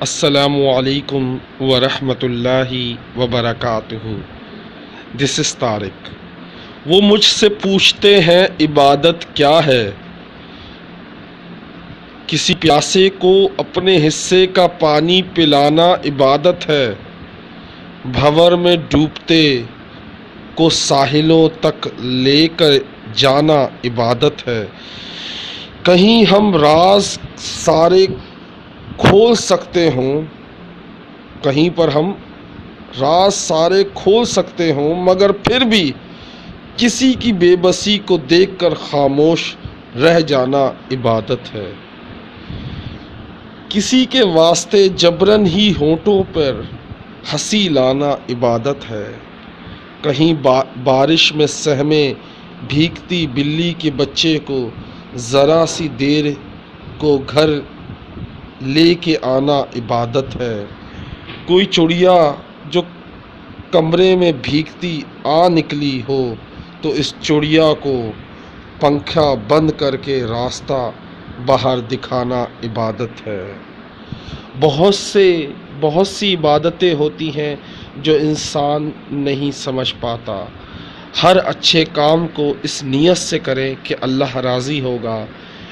السلام علیکم ورحمۃ اللہ وبرکاتہ۔ دس از طارق۔ وہ مجھ سے پوچھتے ہیں عبادت کیا ہے؟ کسی پیاسے کو اپنے حصے کا پانی پلانا عبادت ہے۔ بھنور میں ڈوبتے کو ساحلوں تک لے کر جانا عبادت ہے۔ کہیں ہم راز سارے کھول سکتے ہوں، کہیں پر ہم راز سارے کھول سکتے ہوں، مگر پھر بھی کسی کی بے بسی کو دیکھ کر خاموش رہ جانا عبادت ہے۔ کسی کے واسطے جبرن ہی ہونٹوں پر ہنسی لانا عبادت ہے۔ کہیں بارش میں سہمے بھیگتی بلی کے بچے کو ذرا سی دیر کو گھر لے کے آنا عبادت ہے۔ کوئی چڑیا جو کمرے میں بھیگتی آ نکلی ہو تو اس چڑیا کو پنکھا بند کر کے راستہ باہر دکھانا عبادت ہے۔ بہت سی عبادتیں ہوتی ہیں جو انسان نہیں سمجھ پاتا۔ ہر اچھے کام کو اس نیت سے کریں کہ اللہ راضی ہوگا،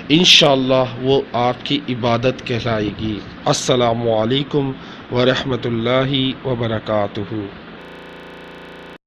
انشاءاللہ وہ آپ کی عبادت کہلائے گی۔ السلام علیکم ورحمۃ اللہ وبرکاتہ۔